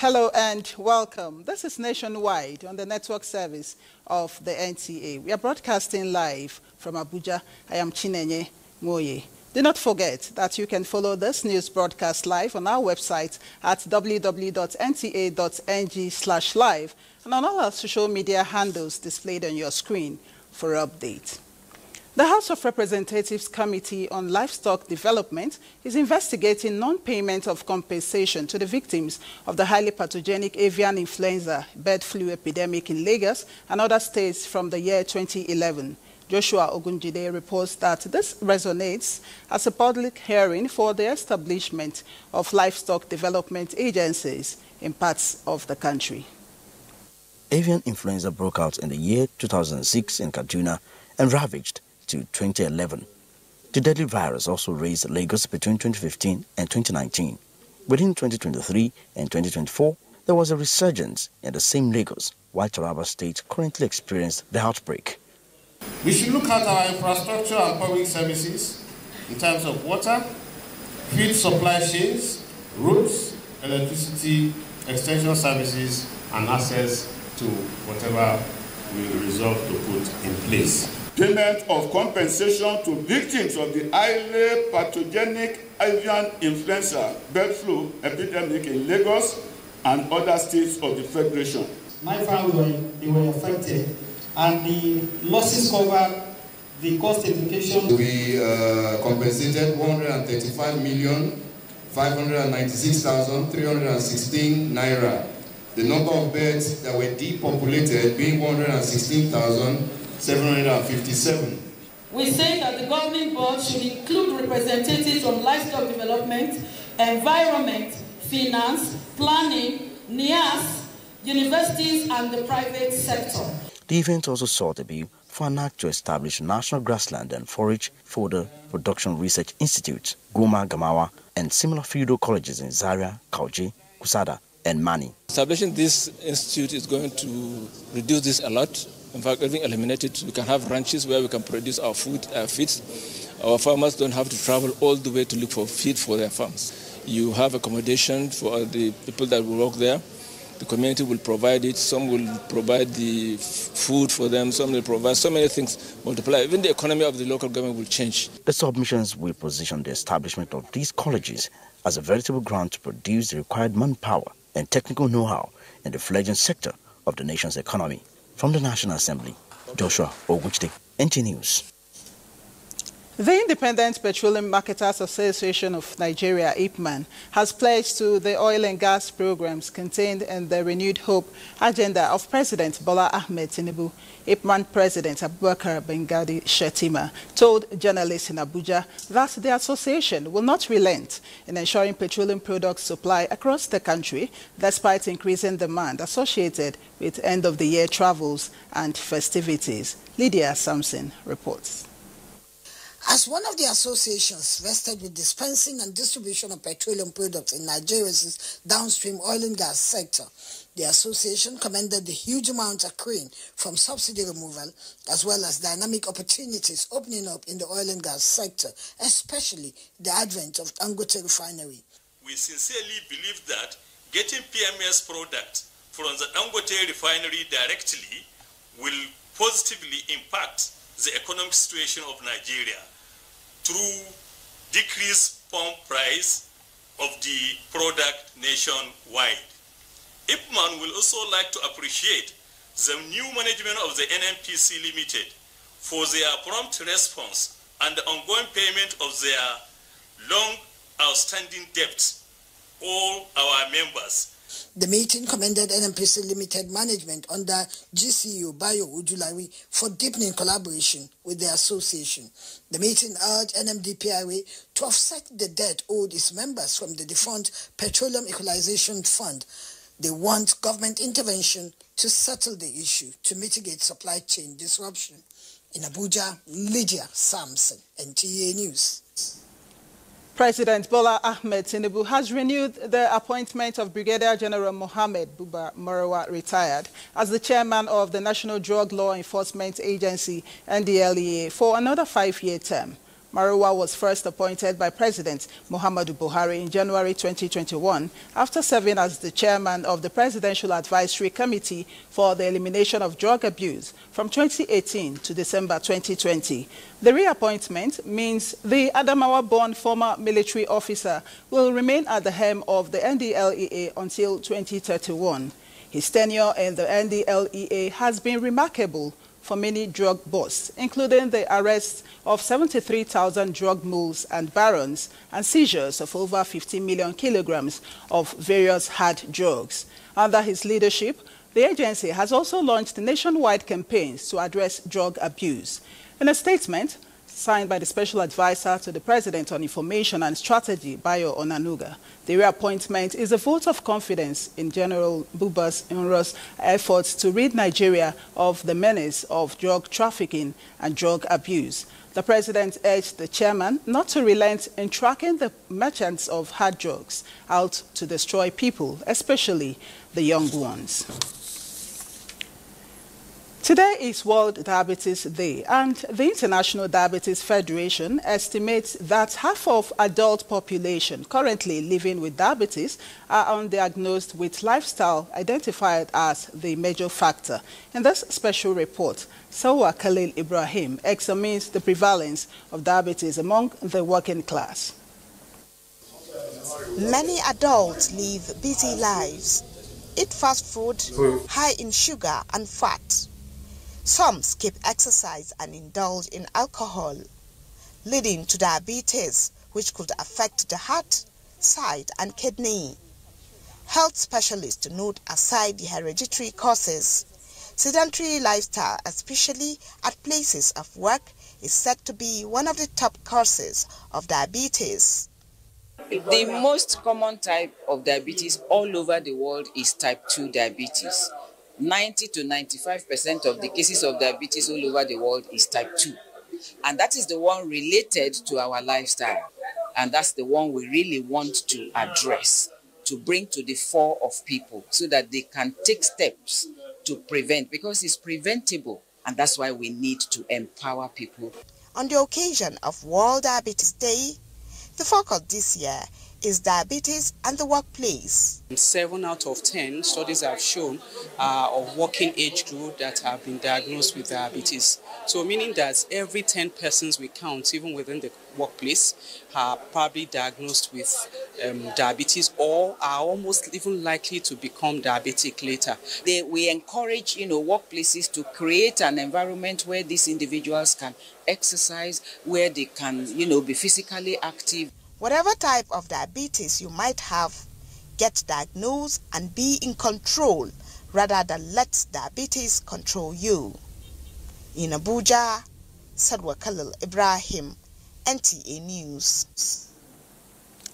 Hello and welcome. This is Nationwide on the network service of the NTA. We are broadcasting live from Abuja. I am Chinenye Moye. Do not forget that you can follow this news broadcast live on our website at www.nta.ng/live and on all our social media handles displayed on your screen for update. The House of Representatives Committee on Livestock Development is investigating non-payment of compensation to the victims of the highly pathogenic avian influenza bird flu epidemic in Lagos and other states from the year 2011. Joshua Ogunjide reports that this resonates as a public hearing for the establishment of livestock development agencies in parts of the country. Avian influenza broke out in the year 2006 in Kaduna and ravaged to 2011. The deadly virus also raised Lagos between 2015 and 2019. Within 2023 and 2024, there was a resurgence in the same Lagos, while Taraba State currently experienced the outbreak. We should look at our infrastructure and public services in terms of water, feed supply chains, roads, electricity, extension services, and access to whatever we resolve to put in place. Payment of compensation to victims of the highly pathogenic avian influenza bird flu epidemic in Lagos and other states of the Federation. My family were affected, and the losses covered the cost implications. We compensated 135,596,316 naira. The number of birds that were depopulated being 116,757. We say that the governing board should include representatives from livestock development, environment, finance, planning, NIAS, universities, and the private sector. The event also sought a bill for an act to establish National Grassland and Forage Fodder Production Research Institute, Goma, Gamawa, and similar feudal colleges in Zaria, Kauje, Kusada, and Mani. Establishing this institute is going to reduce this a lot. In fact, even eliminate it. We can have ranches where we can produce our food, our feeds. Our farmers don't have to travel all the way to look for feed for their farms. You have accommodation for the people that will work there. The community will provide it. Some will provide the food for them. Some will provide so many things multiply. Even the economy of the local government will change. The submissions will position the establishment of these colleges as a veritable ground to produce the required manpower and technical know-how in the fledgling sector of the nation's economy. From the National Assembly, Joshua Ogunjide, NT News. The Independent Petroleum Marketers Association of Nigeria, IPMAN, has pledged to the oil and gas programs contained in the Renewed Hope agenda of President Bola Ahmed Tinubu. IPMAN President Abubakar Bengadi Shetima told journalists in Abuja that the association will not relent in ensuring petroleum products supply across the country despite increasing demand associated with end-of-the-year travels and festivities. Lydia Sampson reports. As one of the associations vested with dispensing and distribution of petroleum products in Nigeria's downstream oil and gas sector, the association commended the huge amounts accruing from subsidy removal as well as dynamic opportunities opening up in the oil and gas sector, especially the advent of Dangote refinery. We sincerely believe that getting PMS products from the Dangote refinery directly will positively impact the economic situation of Nigeria through decreased pump price of the product nationwide. IPMAN will also like to appreciate the new management of the NNPC Limited for their prompt response and the ongoing payment of their long outstanding debts, all our members. The meeting commended NNPC Limited management under GCU Bayo Ujulari for deepening collaboration with the association. The meeting urged NMDPRA to offset the debt owed its members from the defunct Petroleum Equalization Fund. They want government intervention to settle the issue to mitigate supply chain disruption. In Abuja, Lydia Sampson, NTA News. President Bola Ahmed Tinubu has renewed the appointment of Brigadier General Mohammed Buba Marawa, retired, as the chairman of the National Drug Law Enforcement Agency, NDLEA, for another 5-year term. Marwa was first appointed by President Muhammadu Buhari in January 2021 after serving as the chairman of the Presidential Advisory Committee for the Elimination of Drug Abuse from 2018 to December 2020. The reappointment means the Adamawa-born former military officer will remain at the helm of the NDLEA until 2031. His tenure in the NDLEA has been remarkable for many drug busts, including the arrest of 73,000 drug mules and barons and seizures of over 50 million kilograms of various hard drugs. Under his leadership, the agency has also launched nationwide campaigns to address drug abuse. In a statement signed by the Special Advisor to the President on Information and Strategy, Bayo Onanuga, the reappointment is a vote of confidence in General Buba's Nro's efforts to rid Nigeria of the menace of drug trafficking and drug abuse. The President urged the chairman not to relent in tracking the merchants of hard drugs out to destroy people, especially the young ones. Today is World Diabetes Day, and the International Diabetes Federation estimates that half of adult population currently living with diabetes are undiagnosed, with lifestyle identified as the major factor. In this special report, Sawa Khalil Ibrahim examines the prevalence of diabetes among the working class. Many adults live busy lives, eat fast food, high in sugar and fat. Some skip exercise and indulge in alcohol, leading to diabetes, which could affect the heart, sight, and kidney. Health specialists note aside the hereditary causes, sedentary lifestyle, especially at places of work, is said to be one of the top causes of diabetes. The most common type of diabetes all over the world is type 2 diabetes. 90 to 95% of the cases of diabetes all over the world is type 2. And that is the one related to our lifestyle. And that's the one we really want to address, to bring to the fore of people so that they can take steps to prevent, because it's preventable. And that's why we need to empower people. On the occasion of World Diabetes Day, the focus this year is diabetes and the workplace. 7 out of 10 studies have shown of working age group that have been diagnosed with diabetes. So meaning that every 10 persons we count, even within the workplace, are probably diagnosed with diabetes or are almost even likely to become diabetic later. We encourage, workplaces to create an environment where these individuals can exercise, where they can, be physically active. Whatever type of diabetes you might have, get diagnosed and be in control rather than let diabetes control you. In Abuja, Sadwa Khalil Ibrahim, NTA News.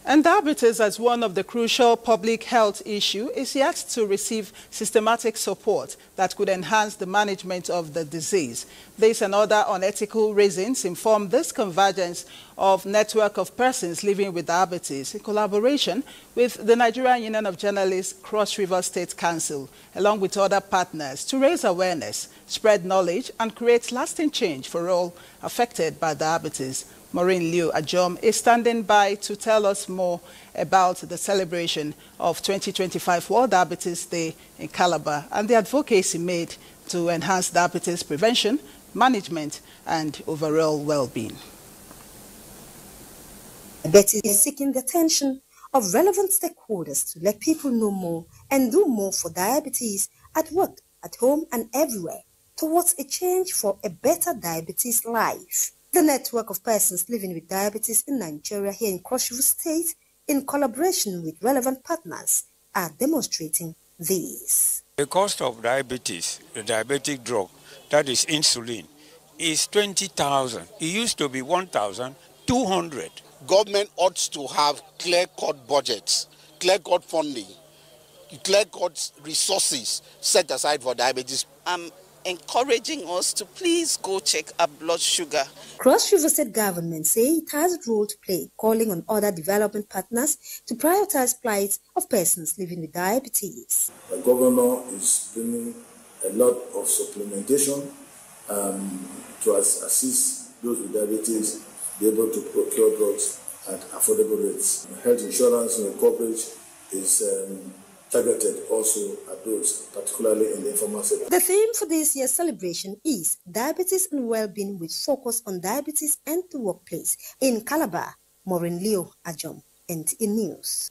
And diabetes, as one of the crucial public health issues, is yet to receive systematic support that could enhance the management of the disease. This and other unethical reasons inform this convergence of network of persons living with diabetes in collaboration with the Nigerian Union of Journalists Cross River State Council, along with other partners, to raise awareness, spread knowledge, and create lasting change for all affected by diabetes. Maureen Liu Ajom is standing by to tell us more about the celebration of 2025 World Diabetes Day in Calabar and the advocacy made to enhance diabetes prevention, management, and overall well-being. Diabetes is seeking the attention of relevant stakeholders to let people know more and do more for diabetes at work, at home, and everywhere, towards a change for a better diabetes life. The network of persons living with diabetes in Nigeria here in Cross River State, in collaboration with relevant partners, are demonstrating this. The cost of diabetes, the diabetic drug, that is insulin, is 20,000. It used to be 1,200. Government ought to have clear-cut budgets, clear-cut funding, clear-cut resources set aside for diabetes. Encouraging us to please go check our blood sugar. Cross River State government say it has a role to play, calling on other development partners to prioritize plight of persons living with diabetes. The governor is bringing a lot of supplementation to assist those with diabetes be able to procure drugs at affordable rates. Health insurance coverage is targeted also at those, particularly in the informal sector. The theme for this year's celebration is Diabetes and Well-being with focus on diabetes and the workplace. In Calabar, Maureen Leo Ajom, NTA News.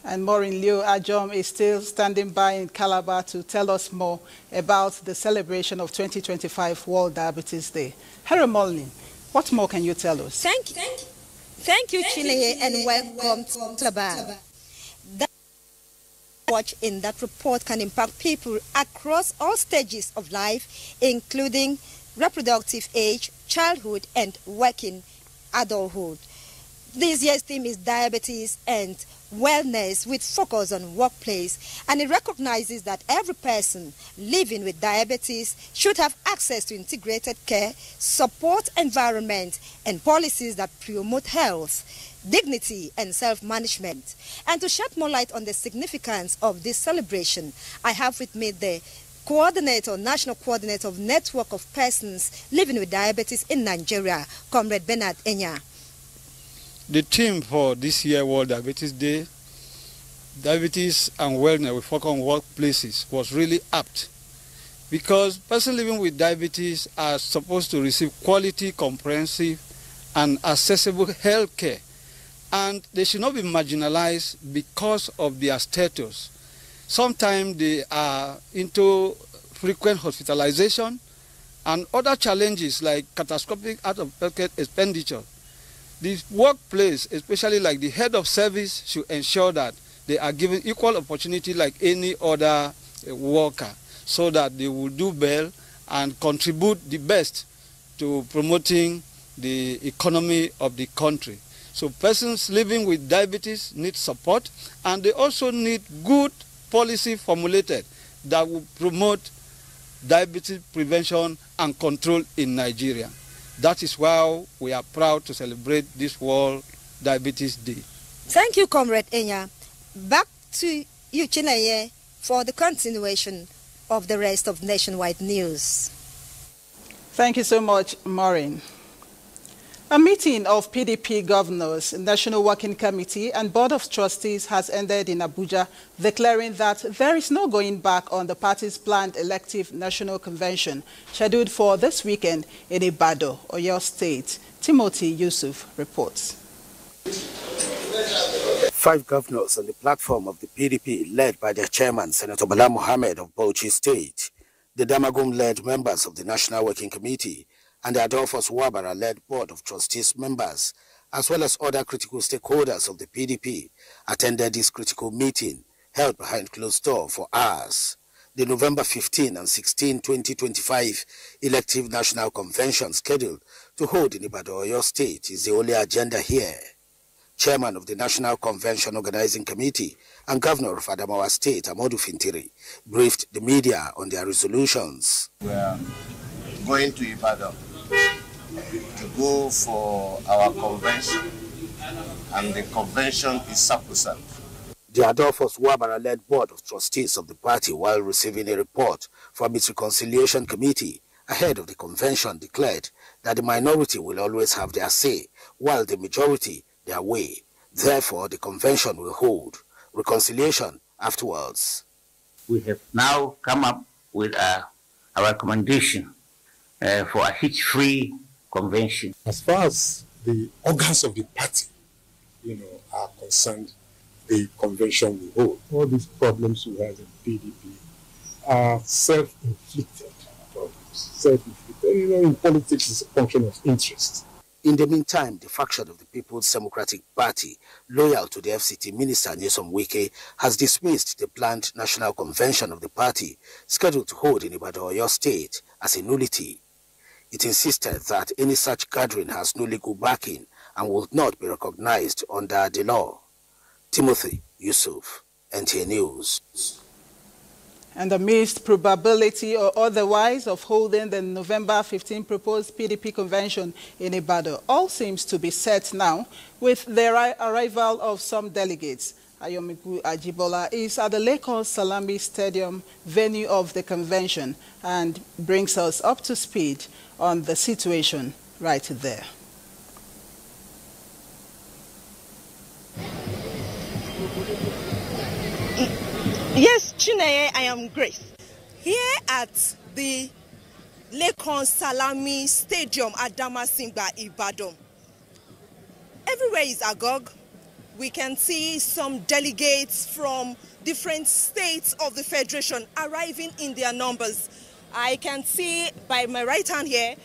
And Maureen Leo Ajom is still standing by in Calabar to tell us more about the celebration of 2025 World Diabetes Day. Harry Molin, what more can you tell us? Thank you, Chineye, and welcome to Calabar. That watch in that report can impact people across all stages of life, including reproductive age, childhood, and working adulthood. This year's theme is diabetes and wellness with focus on workplace, and it recognizes that every person living with diabetes should have access to integrated care, support environment, and policies that promote health, dignity, and self-management. And to shed more light on the significance of this celebration, I have with me the National Coordinator of Network of Persons Living with Diabetes in Nigeria, Comrade Bernard Enya. The theme for this year World Diabetes Day, diabetes and wellness with focus on workplaces, was really apt because persons living with diabetes are supposed to receive quality, comprehensive, and accessible health care, and they should not be marginalized because of their status. Sometimes they are into frequent hospitalization and other challenges like catastrophic out-of-pocket expenditure. The workplace, especially like the head of service, should ensure that they are given equal opportunity like any other worker, so that they will do well and contribute the best to promoting the economy of the country. So persons living with diabetes need support, and they also need good policy formulated that will promote diabetes prevention and control in Nigeria. That is why we are proud to celebrate this World Diabetes Day. Thank you, Comrade Enya. Back to you, Chineye, for the continuation of the rest of Nationwide News. Thank you so much, Maureen. A meeting of PDP governors, National Working Committee and Board of Trustees has ended in Abuja, declaring that there is no going back on the party's planned elective national convention scheduled for this weekend in Ibadan, Oyo State. Timothy Yusuf reports. 5 governors on the platform of the PDP, led by their chairman, Senator Bala Mohammed of Bauchi State, the Damagum-led members of the National Working Committee, and the Adolphus Wabara-led Board of Trustees members, as well as other critical stakeholders of the PDP, attended this critical meeting held behind closed doors for hours. The November 15 and 16, 2025 elective national convention scheduled to hold in Ibadan, Oyo State is the only agenda here. Chairman of the National Convention Organizing Committee and Governor of Adamawa State, Amodu Fintiri, briefed the media on their resolutions. We are going to Ibadan to go for our convention, and the convention is sacrosanct. The Adolphus Wabara-led Board of Trustees of the party, while receiving a report from its Reconciliation Committee ahead of the convention, declared that the minority will always have their say, while the majority their way. Therefore, the convention will hold reconciliation afterwards. We have now come up with our recommendation for a hitch-free convention. As far as the organs of the party, are concerned, the convention will hold. All these problems we have in PDP are self-inflicted problems. Self-inflicted. In politics, it's a function of interest. In the meantime, the faction of the People's Democratic Party, loyal to the FCT Minister Nyesom Wike, has dismissed the planned national convention of the party, scheduled to hold in Ibadan, Oyo State, as a nullity. It insisted that any such gathering has no legal backing and will not be recognized under the law. Timothy Yusuf, NTA News. And amidst probability or otherwise of holding the November 15 proposed PDP convention in Ibadan, all seems to be set now with the arrival of some delegates. Ayomiku Ajibola is at the Lagos Salami Stadium, venue of the convention, and brings us up to speed on the situation. right there. Yes, Chineye, I am Grace. Here at the Lekon Salami Stadium at Damasingba, Ibadan. Everywhere is agog. We can see some delegates from different states of the Federation arriving in their numbers. I can see by my right hand here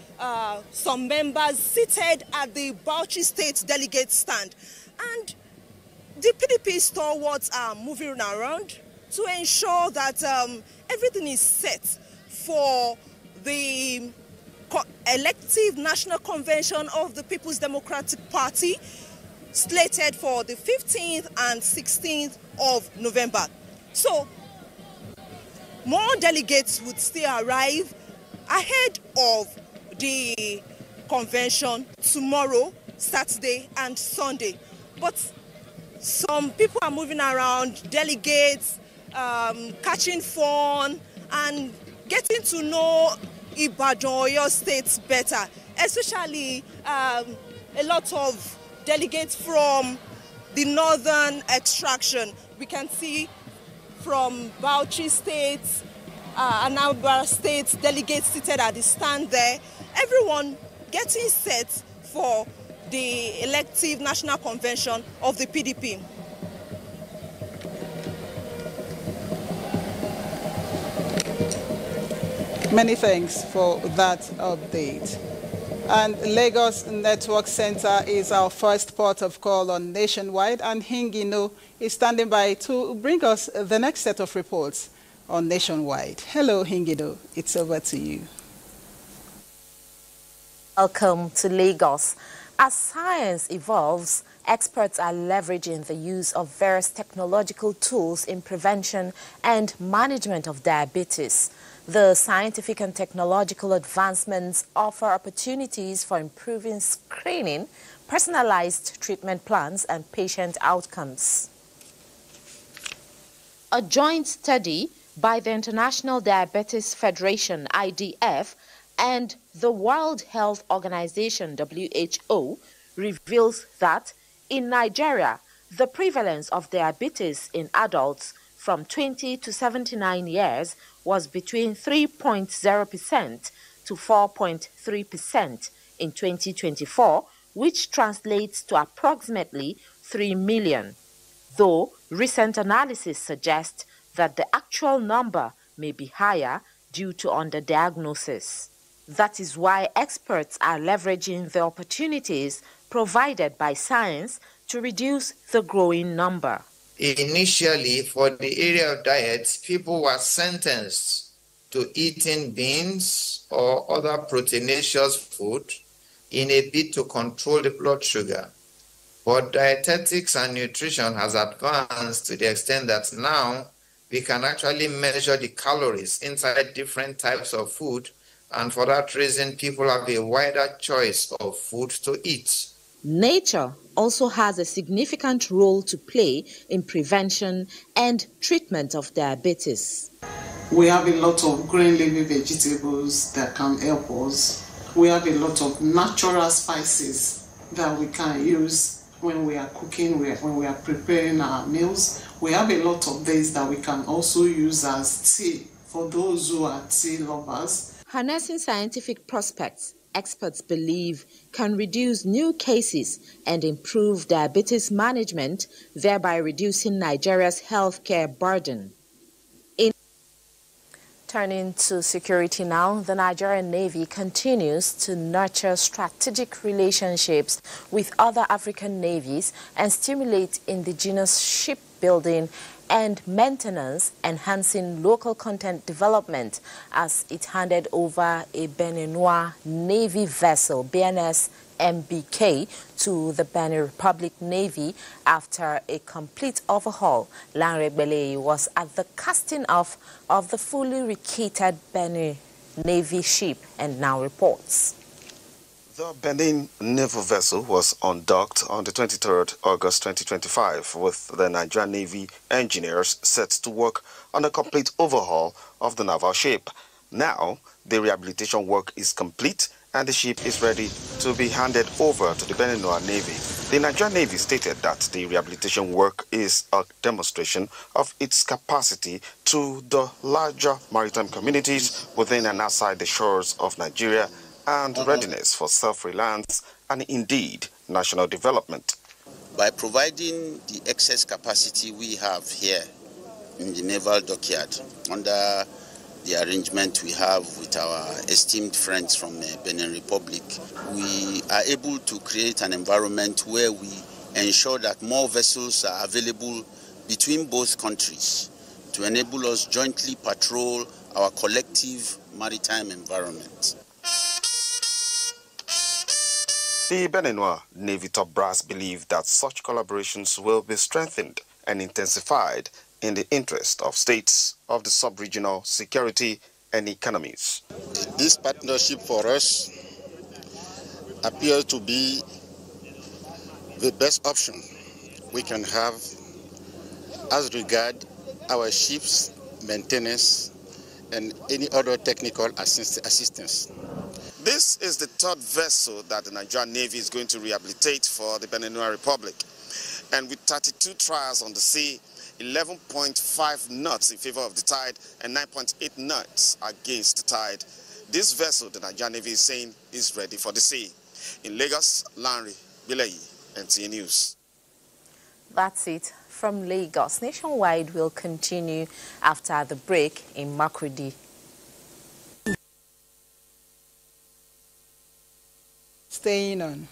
some members seated at the Bauchi State delegate stand. And the PDP stalwarts are moving around to ensure that everything is set for the elective national convention of the People's Democratic Party slated for the 15th and 16th of November. So more delegates would still arrive ahead of the convention tomorrow, Saturday and Sunday. But some people are moving around, delegates, catching fun and getting to know Ibadan, Oyo State better, especially a lot of delegates from the northern extraction. We can see from Bauchi State, Anambra State, delegates seated at the stand there. Everyone getting set for the elective national convention of the PDP. Many thanks for that update. And Lagos Network Center is our first port of call on Nationwide, and Hingino is standing by to bring us the next set of reports on Nationwide. Hello, Hingino. It's over to you. Welcome to Lagos. As science evolves, experts are leveraging the use of various technological tools in prevention and management of diabetes. The scientific and technological advancements offer opportunities for improving screening, personalized treatment plans, and patient outcomes. A joint study by the International Diabetes Federation, IDF, and the World Health Organization, WHO, reveals that in Nigeria, the prevalence of diabetes in adults from 20 to 79 years was between 3.0% to 4.3% in 2024, which translates to approximately 3 million, though recent analysis suggests that the actual number may be higher due to underdiagnosis. That is why experts are leveraging the opportunities provided by science to reduce the growing number. Initially, for the area of diet, people were sentenced to eating beans or other proteinaceous food in a bid to control the blood sugar. But dietetics and nutrition has advanced to the extent that now we can actually measure the calories inside different types of food, and for that reason, people have a wider choice of food to eat. Nature also has a significant role to play in prevention and treatment of diabetes. We have a lot of green leafy vegetables that can help us. We have a lot of natural spices that we can use when we are cooking, when we are preparing our meals. We have a lot of these that we can also use as tea for those who are tea lovers. Harnessing scientific prospects, experts believe, can reduce new cases and improve diabetes management, thereby reducing Nigeria's healthcare burden. Turning to security now, the Nigerian Navy continues to nurture strategic relationships with other African navies and stimulate indigenous shipbuilding and maintenance, enhancing local content development as it handed over a Beninois Navy vessel, BNS MBK, to the Benin Republic Navy after a complete overhaul. Lanre Belei was at the casting off of the fully rekitted Benin Navy ship and now reports. The Benin naval vessel was undocked on the 23rd August 2025 with the Nigerian Navy engineers set to work on a complete overhaul of the naval ship. Now, the rehabilitation work is complete and the ship is ready to be handed over to the Beninois Navy. The Nigerian Navy stated that the rehabilitation work is a demonstration of its capacity to the larger maritime communities within and outside the shores of Nigeria and readiness for self-reliance and indeed national development. By providing the excess capacity we have here in the naval dockyard under the arrangement we have with our esteemed friends from Benin Republic, we are able to create an environment where we ensure that more vessels are available between both countries to enable us jointly patrol our collective maritime environment. The Beninois Navy top brass believe that such collaborations will be strengthened and intensified in the interest of states of the sub-regional security and economies. This partnership for us appears to be the best option we can have as regard our ships' maintenance and any other technical assistance. This is the third vessel that the Nigerian Navy is going to rehabilitate for the Beninois Republic. And with 32 trials on the sea, 11.5 knots in favor of the tide and 9.8 knots against the tide, this vessel, the Nigerian Navy is saying, is ready for the sea. In Lagos, Lanre Bileyi, NTA News. That's it from Lagos. Nationwide will continue after the break in Makurdi. Staying on.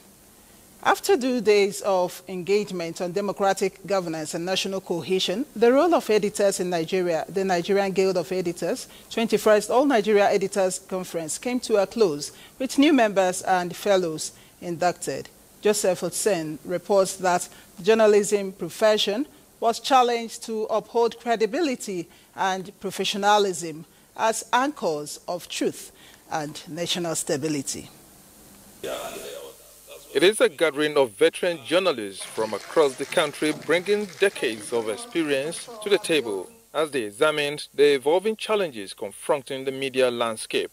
After 2 days of engagement on democratic governance and national cohesion, the role of editors in Nigeria, the Nigerian Guild of Editors, 21st All Nigeria Editors Conference came to a close with new members and fellows inducted. Joseph Otsen reports that the journalism profession was challenged to uphold credibility and professionalism as anchors of truth and national stability. It is a gathering of veteran journalists from across the country bringing decades of experience to the table as they examined the evolving challenges confronting the media landscape.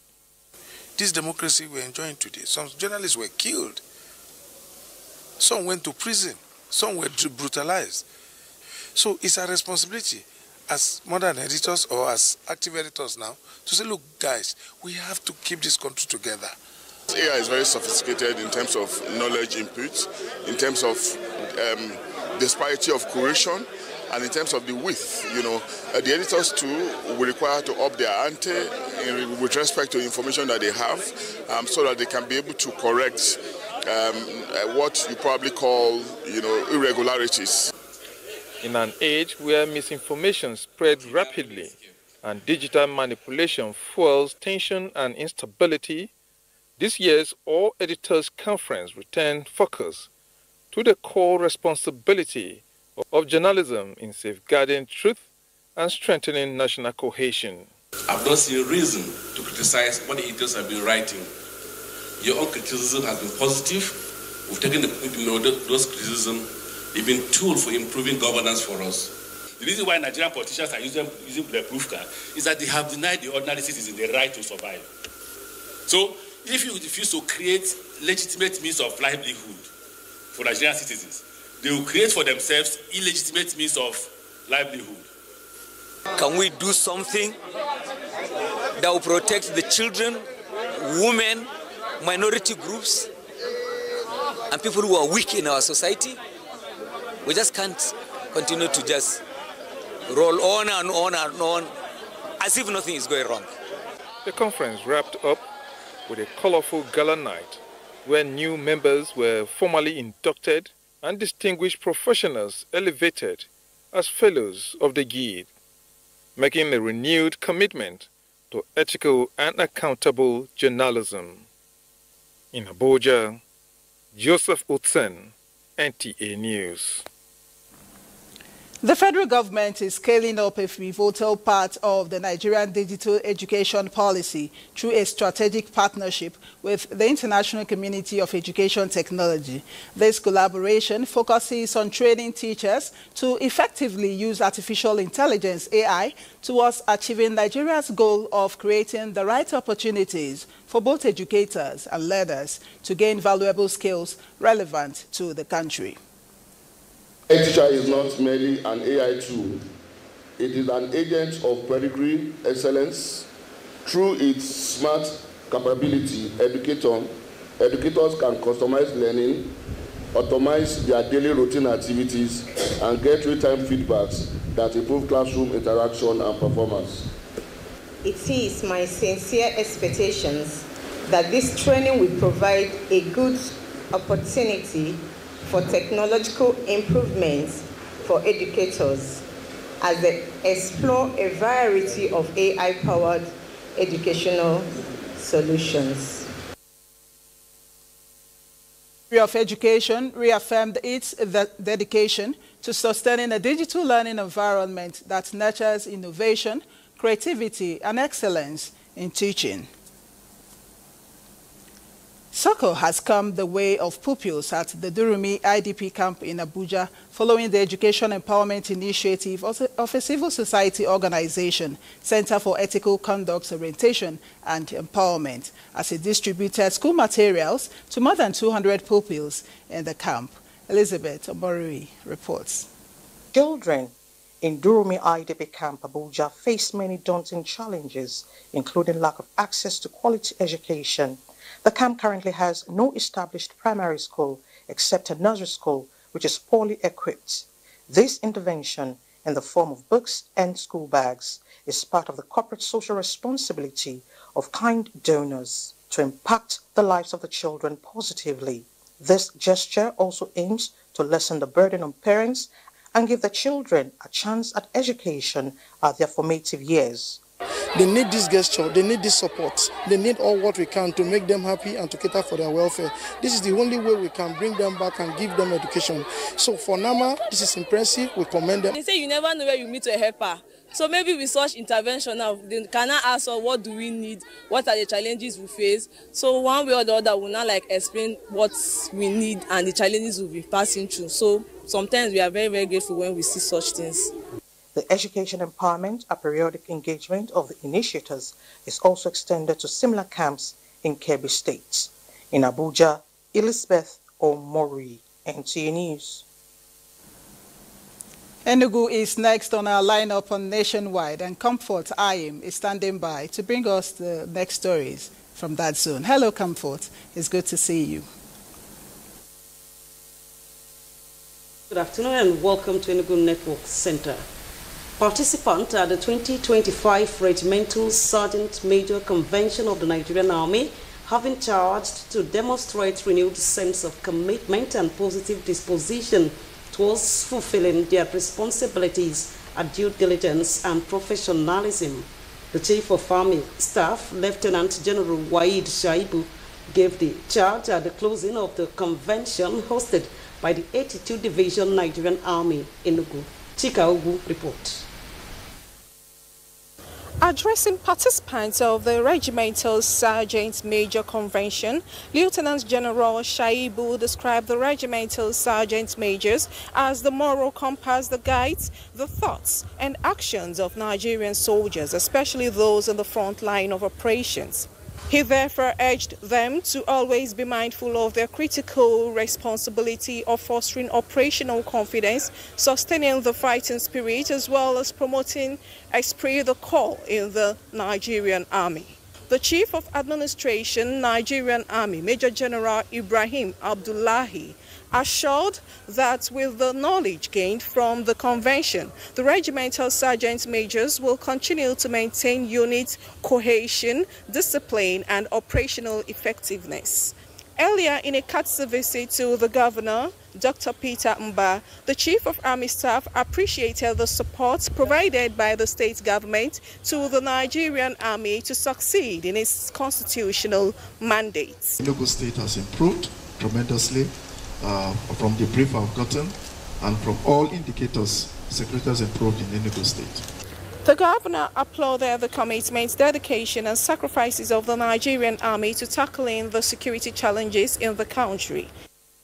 This democracy we're enjoying today, some journalists were killed, some went to prison, some were brutalized. So it's our responsibility as modern editors or as active editors now to say, look guys, we have to keep this country together. AI is very sophisticated in terms of knowledge input, in terms of disparity of curation, and in terms of the width. The editors too will require to up their ante with respect to information that they have, so that they can be able to correct what you probably call, irregularities. In an age where misinformation spreads rapidly and digital manipulation fuels tension and instability, this year's All Editors Conference returned focus to the core responsibility of journalism in safeguarding truth and strengthening national cohesion. I've not seen a reason to criticize what the editors have been writing. Your own criticism has been positive. We've taken those criticisms, they've been tools for improving governance for us. The reason why Nigerian politicians are using the proof card is that they have denied the ordinary citizens the right to survive. So, if you refuse to create legitimate means of livelihood for Nigerian citizens, they will create for themselves illegitimate means of livelihood. Can we do something that will protect the children, women, minority groups, and people who are weak in our society? We just can't continue to just roll on and on and on as if nothing is going wrong. The conference wrapped up with a colorful gala night where new members were formally inducted and distinguished professionals elevated as fellows of the Guild, making a renewed commitment to ethical and accountable journalism. In Abuja, Joseph Otsen, NTA News. The federal government is scaling up a pivotal part of the Nigerian digital education policy through a strategic partnership with the international community of education technology. This collaboration focuses on training teachers to effectively use artificial intelligence (AI) towards achieving Nigeria's goal of creating the right opportunities for both educators and learners to gain valuable skills relevant to the country. A teacher is not merely an AI tool. It is an agent of pedigree excellence. Through its smart capability, educators can customize learning, automate their daily routine activities, and get real-time feedbacks that improve classroom interaction and performance. It is my sincere expectations that this training will provide a good opportunity for technological improvements for educators as they explore a variety of AI-powered educational solutions. The Ministry of Education reaffirmed its dedication to sustaining a digital learning environment that nurtures innovation, creativity, and excellence in teaching. Soccer has come the way of pupils at the Durumi IDP camp in Abuja following the Education Empowerment Initiative of a civil society organization, Center for Ethical Conduct Orientation and Empowerment, as it distributed school materials to more than 200 pupils in the camp. Elizabeth Oborui reports. Children in Durumi IDP camp Abuja face many daunting challenges, including lack of access to quality education. The camp currently has no established primary school except a nursery school, which is poorly equipped. This intervention, in the form of books and school bags, is part of the corporate social responsibility of kind donors to impact the lives of the children positively. This gesture also aims to lessen the burden on parents and give the children a chance at education at their formative years. They need this gesture, they need this support, they need all what we can to make them happy and to cater for their welfare. This is the only way we can bring them back and give them education. So for NAMA, this is impressive, we commend them. They say you never know where you meet a helper. So maybe with such intervention now, they can now ask us what do we need, what are the challenges we face. So one way or the other, we'll now explain what we need and the challenges we'll be passing through. So sometimes we are very, very grateful when we see such things. The education empowerment, a periodic engagement of the initiators, is also extended to similar camps in Kebbi State. In Abuja, Elizabeth Omori, NTA News. Enugu is next on our lineup on Nationwide, and Comfort Ayim is standing by to bring us the next stories from that zone. Hello, Comfort. It's good to see you. Good afternoon and welcome to Enugu Network Center. Participants at the 2025 Regimental Sergeant Major Convention of the Nigerian Army have been charged to demonstrate renewed sense of commitment and positive disposition towards fulfilling their responsibilities at due diligence and professionalism. The Chief of Army Staff, Lieutenant General Waid Shaibu, gave the charge at the closing of the convention hosted by the 82 Division Nigerian Army in Enugu. Chika Ogu report. Addressing participants of the Regimental Sergeant Major Convention, Lieutenant General Shaibu described the Regimental Sergeant Majors as the moral compass that guides the thoughts and actions of Nigerian soldiers, especially those on the front line of operations. He therefore urged them to always be mindful of their critical responsibility of fostering operational confidence, sustaining the fighting spirit, as well as promoting esprit de corps in the Nigerian Army. The Chief of Administration, Nigerian Army, Major General Ibrahim Abdullahi, assured that with the knowledge gained from the convention, the regimental sergeant majors will continue to maintain unit cohesion, discipline, and operational effectiveness. Earlier, in a courtesy visit to the governor, Dr. Peter Mba, the Chief of Army Staff appreciated the support provided by the state government to the Nigerian Army to succeed in its constitutional mandates. Enugu State has improved tremendously from the brief I've gotten, and from all indicators secretariats improved in Enugu State. The governor applauded the commitment, dedication and sacrifices of the Nigerian army to tackling the security challenges in the country.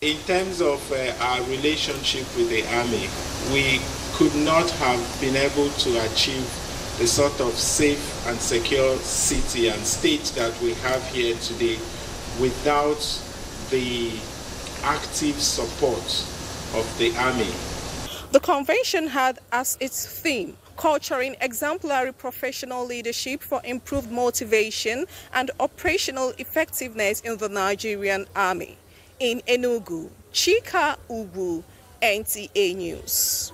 In terms of our relationship with the army, we could not have been able to achieve the sort of safe and secure city and state that we have here today without the active support of the army. The convention had as its theme culturing exemplary professional leadership for improved motivation and operational effectiveness in the Nigerian army. In Enugu, Chika Ubu, NTA News.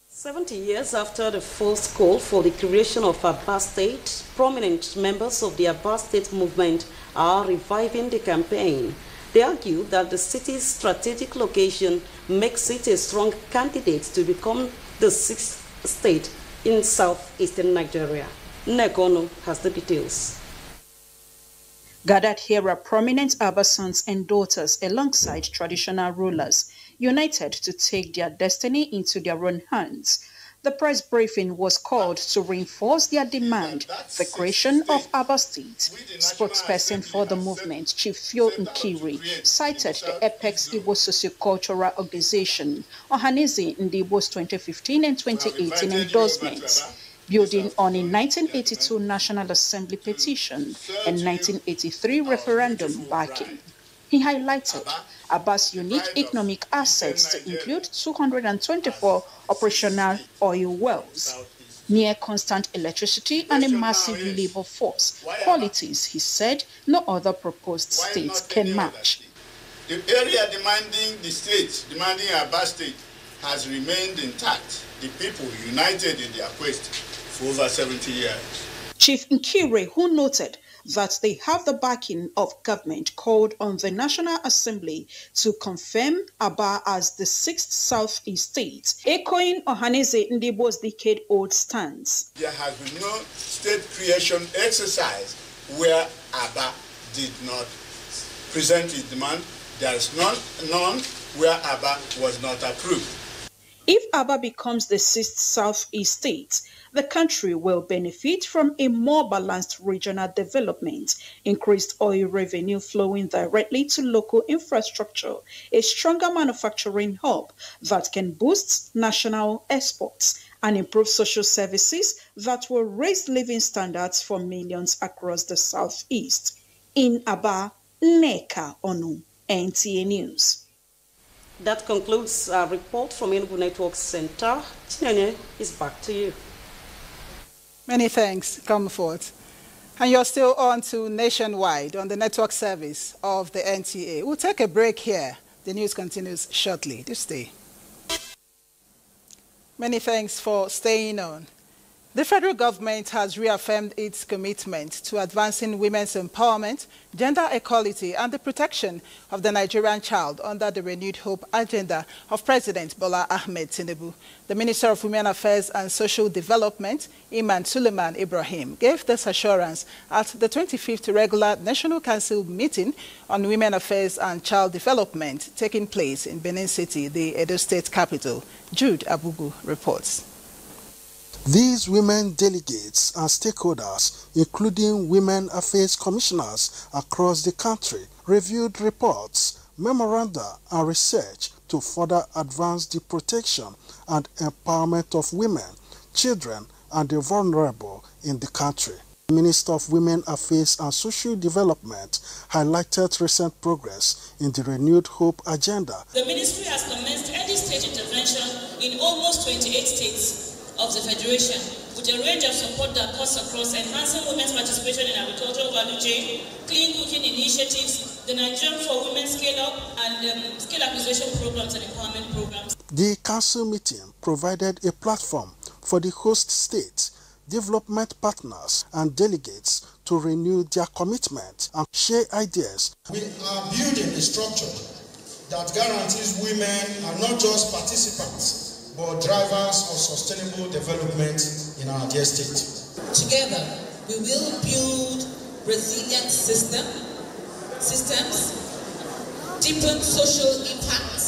70 years after the first call for the creation of Aba State, prominent members of the Aba State movement are reviving the campaign. They argue that the city's strategic location makes it a strong candidate to become the sixth state in southeastern Nigeria. Negono has the details. Gathered here are prominent Aba sons and daughters alongside traditional rulers, united to take their destiny into their own hands. The press briefing was called to reinforce their demand, the creation of Aba State. Spokesperson for the movement, Chief Fio Nkiri, cited the Apex Igbo Sociocultural Organization, Ohanaeze Ndigbo's 2015 and 2018 endorsements, building on a 1982 National Assembly petition and 1983 referendum backing. He highlighted Aba's unique economic assets to include 224 operational oil wells, near constant electricity and a massive labor force, qualities, he said, no other proposed state can match. The area demanding Aba State has remained intact. The people united in their quest for over 70 years. Chief Nkiri, who noted that they have the backing of government, called on the National Assembly to confirm Aba as the sixth southeast state, echoing Ohanaeze Ndigbo's decade-old stance. There has been no state creation exercise where Aba did not present its demand. There is none where Aba was not approved. If Aba becomes the sixth southeast state, the country will benefit from a more balanced regional development, increased oil revenue flowing directly to local infrastructure, a stronger manufacturing hub that can boost national exports, and improve social services that will raise living standards for millions across the southeast. In Aba, Neka Onu, NTA News. That concludes our report from Enugu Network Center. Chinenye is back to you. Many thanks, Comfort. And you're still on to Nationwide on the network service of the NTA. We'll take a break here. The news continues shortly. Do stay. Many thanks for staying on. The federal government has reaffirmed its commitment to advancing women's empowerment, gender equality, and the protection of the Nigerian child under the Renewed Hope agenda of President Bola Ahmed Tinubu. The Minister of Women Affairs and Social Development, Iman Suleiman Ibrahim, gave this assurance at the 25th Regular National Council meeting on Women Affairs and Child Development taking place in Benin City, the Edo State capital. Jude Abugu reports. These women delegates and stakeholders, including women affairs commissioners across the country, reviewed reports, memoranda, and research to further advance the protection and empowerment of women, children, and the vulnerable in the country. The Minister of Women Affairs and Social Development highlighted recent progress in the Renewed Hope agenda. The ministry has commenced early stage intervention in almost 28 states of the Federation, with a range of support that cuts across enhancing women's participation in agricultural value chain, clean cooking initiatives, the Nigerian for Women Scale-Up, and skill acquisition programs and empowerment programs. The council meeting provided a platform for the host states, development partners, and delegates to renew their commitment and share ideas. We are building a structure that guarantees women are not just participants, but drivers of sustainable development in our dear state. Together, we will build resilient systems, deepen social impact,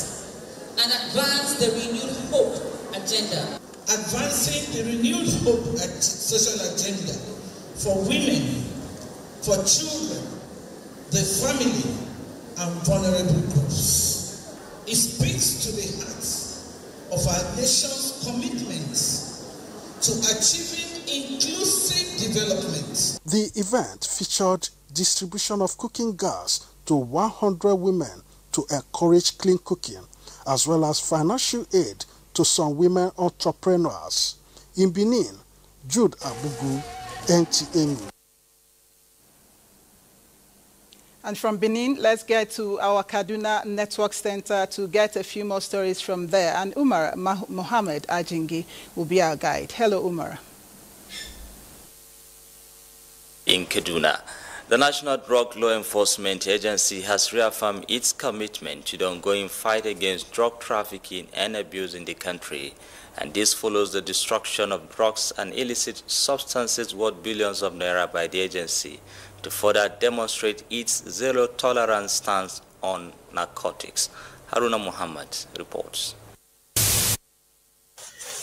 and advance the Renewed Hope agenda. advancing the renewed hope and social agenda for women, for children, the family, and vulnerable groups. It speaks to the hearts of our nation's commitment to achieving inclusive development. The event featured distribution of cooking gas to 100 women to encourage clean cooking, as well as financial aid to some women entrepreneurs. In Benin, Jude Abugu, NTA News. And from Benin, let's get to our Kaduna Network Center to get a few more stories from there. And Umar Mohammed Ajingi will be our guide. Hello, Umar. In Kaduna, the National Drug Law Enforcement Agency has reaffirmed its commitment to the ongoing fight against drug trafficking and abuse in the country. And this follows the destruction of drugs and illicit substances worth billions of naira by the agency to further demonstrate its zero-tolerance stance on narcotics. Haruna Muhammad reports.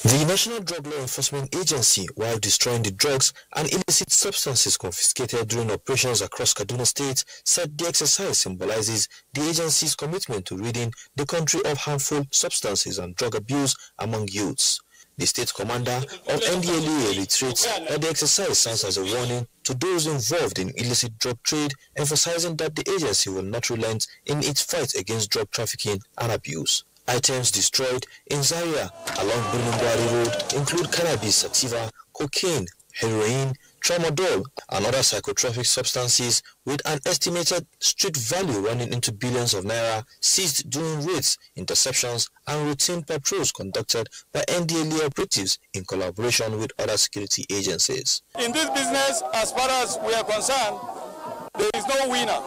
The National Drug Law Enforcement Agency, while destroying the drugs and illicit substances confiscated during operations across Kaduna State, said the exercise symbolizes the agency's commitment to ridding the country of harmful substances and drug abuse among youths. The state commander of NDLEA reiterates that the exercise serves as a warning to those involved in illicit drug trade, emphasizing that the agency will not relent in its fight against drug trafficking and abuse. Items destroyed in Zaria along Bulungwari Road include cannabis sativa, cocaine, heroin, tramadol, and other psychotropic substances with an estimated street value running into billions of naira, seized during raids, interceptions, and routine patrols conducted by NDLEA operatives in collaboration with other security agencies. In this business, as far as we are concerned, there is no winner.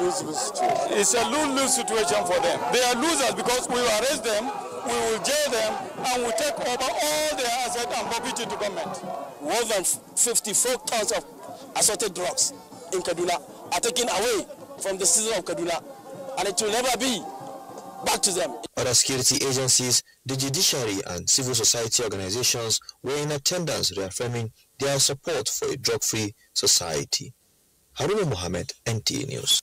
It's a lose-lose situation for them. They are losers because we will arrest them, we will jail them, and we take over all their assets and property to government. More than 54 tons of assorted drugs in Kaduna are taken away from the citizens of Kaduna, and it will never be back to them. Other security agencies, the judiciary, and civil society organizations were in attendance, reaffirming their support for a drug-free society. Haruna Mohammed, NTA News.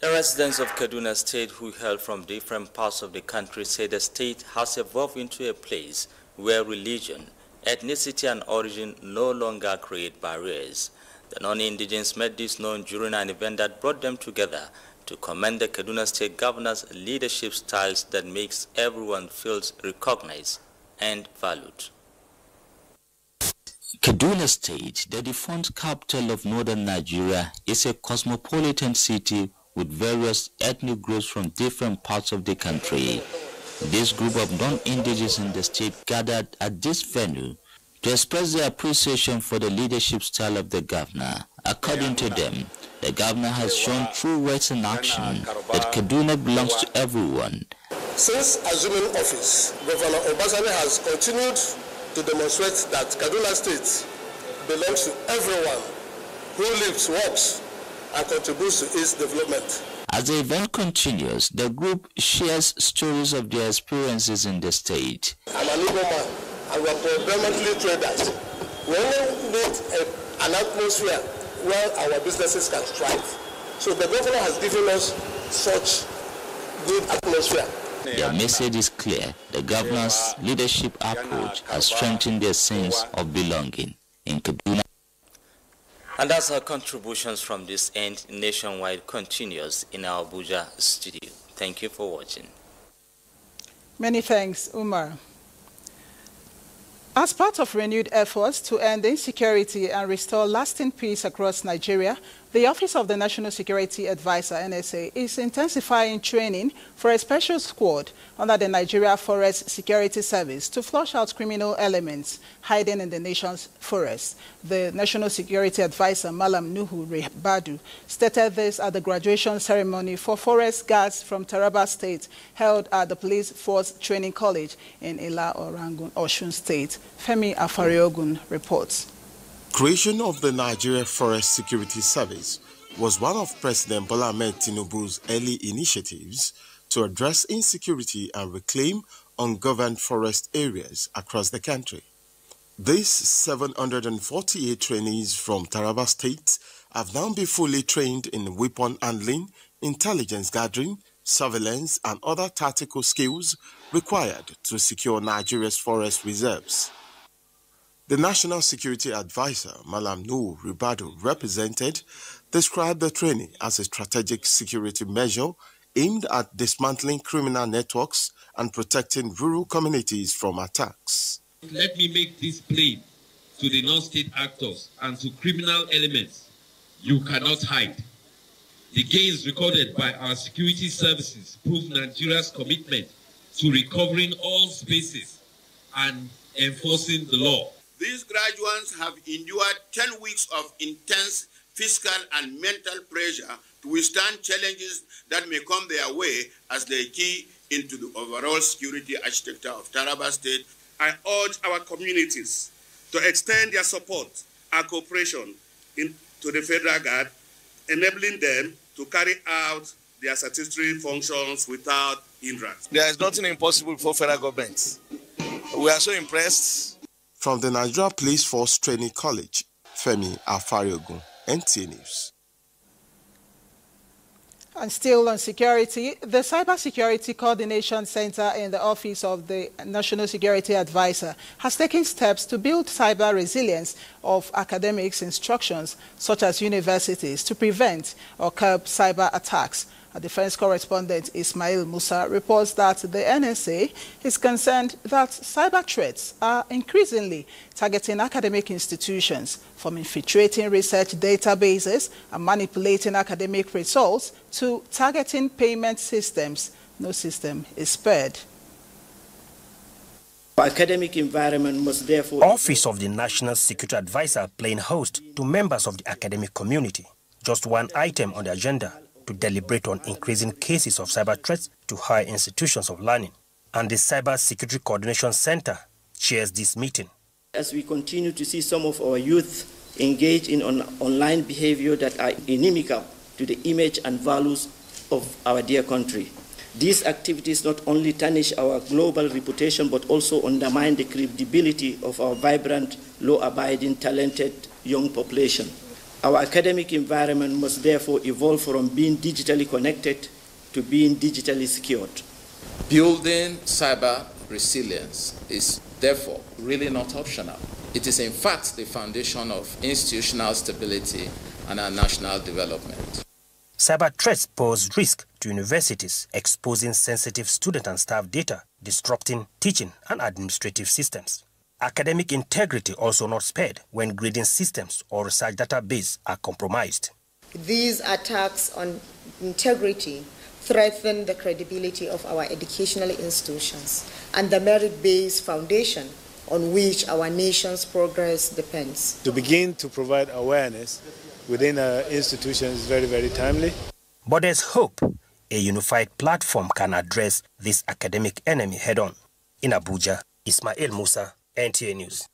The residents of Kaduna State who hail from different parts of the country say the state has evolved into a place where religion, ethnicity, and origin no longer create barriers. The non-indigenous made this known during an event that brought them together to commend the Kaduna State Governor's leadership styles that makes everyone feel recognized and valued. Kaduna State, the defunct capital of northern Nigeria, is a cosmopolitan city with various ethnic groups from different parts of the country. This group of non-indigenous in the state gathered at this venue to express their appreciation for the leadership style of the governor. According to them, the governor has shown through words and action that Kaduna belongs to everyone. Since assuming office, Governor Obasanjo has continued to demonstrate that Kaduna State belongs to everyone who lives, works, and contributes to its development. As the event continues, the group shares stories of their experiences in the state. I'm an Igbo man, and we are predominantly traders. We only need an atmosphere where our businesses can thrive. So the governor has given us such good atmosphere. Their message is clear. The governor's leadership approach has strengthened their sense of belonging in Kaduna. And as our contributions from this end nationwide continues in our Abuja studio. Thank you for watching. Many thanks, Umar. As part of renewed efforts to end insecurity and restore lasting peace across Nigeria, the Office of the National Security Advisor, NSA, is intensifying training for a special squad under the Nigeria Forest Security Service to flush out criminal elements hiding in the nation's forests. The National Security Advisor, Malam Nuhu Badu, stated this at the graduation ceremony for forest guards from Taraba State held at the Police Force Training College in Ila Orangun, Osun State. Femi Afariogun reports. Creation of the Nigeria Forest Security Service was one of President Bola Ahmed Tinubu's early initiatives to address insecurity and reclaim ungoverned forest areas across the country. These 748 trainees from Taraba State have now been fully trained in weapon handling, intelligence gathering, surveillance and other tactical skills required to secure Nigeria's forest reserves. The National Security Advisor, Malam Nuhu Ribadu, described the training as a strategic security measure aimed at dismantling criminal networks and protecting rural communities from attacks. Let me make this plain to the non-state actors and to criminal elements. You cannot hide. The gains recorded by our security services prove Nigeria's commitment to recovering all spaces and enforcing the law. These graduates have endured 10 weeks of intense physical and mental pressure to withstand challenges that may come their way as they key into the overall security architecture of Taraba State. I urge our communities to extend their support and cooperation to the Federal Guard, enabling them to carry out their statutory functions without hindrance. There is nothing impossible for federal government. We are so impressed. From the Nigeria Police Force Training College, Femi Afariogun, NTA News. And still on security, the Cyber Security Coordination Center in the Office of the National Security Advisor has taken steps to build cyber resilience of academics instructions, such as universities, to prevent or curb cyber attacks. A defense correspondent, Ismail Musa, reports that the NSA is concerned that cyber threats are increasingly targeting academic institutions, from infiltrating research databases and manipulating academic results to targeting payment systems. No system is spared. Our academic environment must therefore... Office of the National Security Advisor playing host to members of the academic community. Just one item on the agenda: to deliberate on increasing cases of cyber threats to higher institutions of learning. And the Cyber Security Coordination Center chairs this meeting. As we continue to see some of our youth engage in online behavior that are inimical to the image and values of our dear country, these activities not only tarnish our global reputation but also undermine the credibility of our vibrant, law-abiding, talented young population. Our academic environment must therefore evolve from being digitally connected to being digitally secured. Building cyber resilience is therefore really not optional. It is in fact the foundation of institutional stability and our national development. Cyber threats pose risk to universities, exposing sensitive student and staff data, disrupting teaching and administrative systems. Academic integrity also not spared when grading systems or research database are compromised. These attacks on integrity threaten the credibility of our educational institutions and the merit-based foundation on which our nation's progress depends. To begin to provide awareness within our institutions is very, very timely. But there's hope. A unified platform can address this academic enemy head-on. In Abuja, Ismail Musa, NTA News.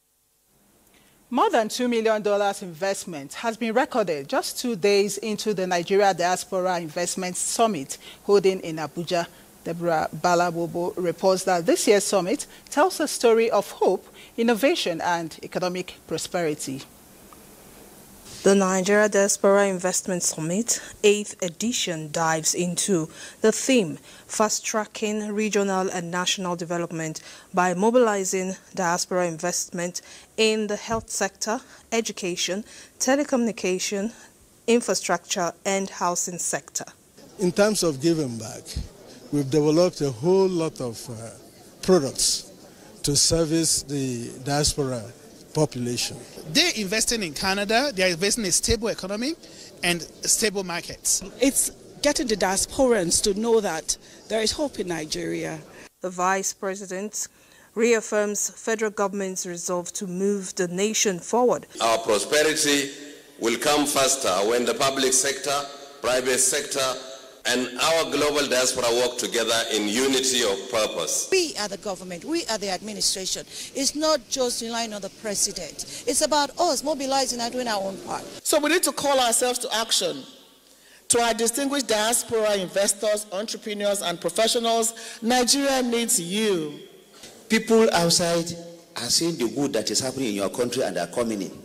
More than $2 million investment has been recorded just 2 days into the Nigeria Diaspora Investment Summit holding in Abuja. Deborah Balabobo reports that this year's summit tells a story of hope, innovation and economic prosperity. The Nigeria Diaspora Investment Summit, 8th edition, dives into the theme, fast-tracking regional and national development by mobilizing diaspora investment in the health sector, education, telecommunication, infrastructure, and housing sector. In terms of giving back, we've developed a whole lot of products to service the diaspora population. They're investing in Canada, they're investing in a stable economy and stable markets. It's getting the diasporans to know that there is hope in Nigeria. The Vice President reaffirms federal government's resolve to move the nation forward. Our prosperity will come faster when the public sector, private sector, and our global diaspora work together in unity of purpose. We are the government, we are the administration. It's not just relying on the president. It's about us mobilizing and doing our own part. So we need to call ourselves to action. To our distinguished diaspora investors, entrepreneurs, and professionals, Nigeria needs you. People outside are seeing the good that is happening in your country and are coming in.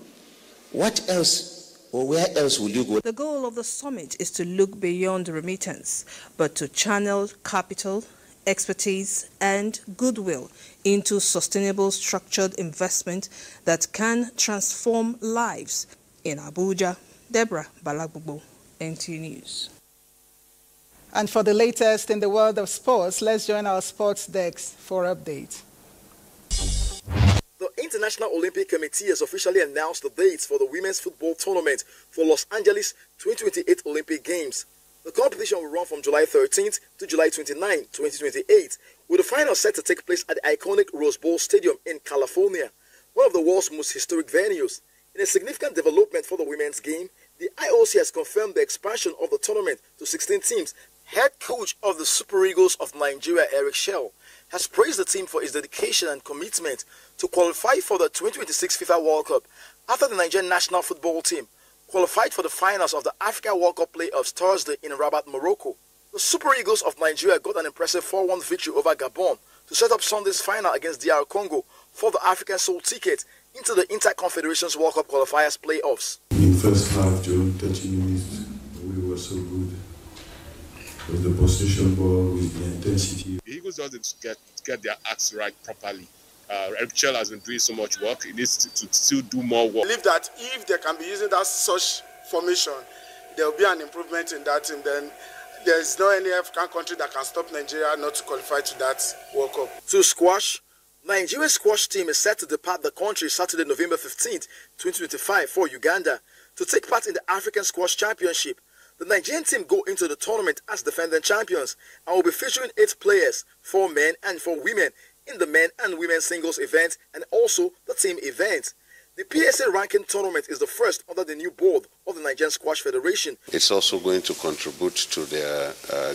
What else, or where else will you go? The goal of the summit is to look beyond remittance, but to channel capital, expertise, and goodwill into sustainable structured investment that can transform lives. In Abuja, Deborah Balagbobo, NT News. And for the latest in the world of sports, let's join our sports desk for updates. The International Olympic Committee has officially announced the dates for the women's football tournament for Los Angeles 2028 Olympic Games. The competition will run from July 13th to July 29, 2028, with the final set to take place at the iconic Rose Bowl Stadium in California, one of the world's most historic venues. In a significant development for the women's game, the IOC has confirmed the expansion of the tournament to 16 teams. Head coach of the Super Eagles of Nigeria, Eric Shell, has praised the team for its dedication and commitment to qualify for the 2026 FIFA World Cup after the Nigerian national football team qualified for the finals of the Africa World Cup playoffs Thursday in Rabat, Morocco. The Super Eagles of Nigeria got an impressive 4-1 victory over Gabon to set up Sunday's final against DR Congo for the African Soul ticket into the Inter-Confederations World Cup qualifiers playoffs. In the first half, during 30 minutes, we were so good. With the possession ball, with the intensity. The Eagles doesn't get their acts right properly. Eric Chell has been doing so much work. He needs to still do more work. I believe that if they can be using that such formation, there will be an improvement in that team. Then there is no any African country that can stop Nigeria not to qualify to that World Cup. To squash, Nigeria's squash team is set to depart the country Saturday, November 15th, 2025 for Uganda to take part in the African Squash Championship. The Nigerian team go into the tournament as defending champions and will be featuring 8 players, 4 men and 4 women, in the men and women singles event and also the team event. The PSA ranking tournament is the first under the new board of the Nigerian Squash Federation. It's also going to contribute to their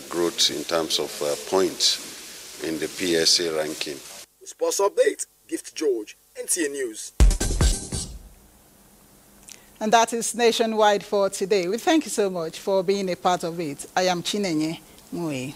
growth in terms of points in the PSA ranking. The Sports Update, Gift George, NTA News. And that is nationwide for today. We thank you so much for being a part of it. I am Chinenye Mue.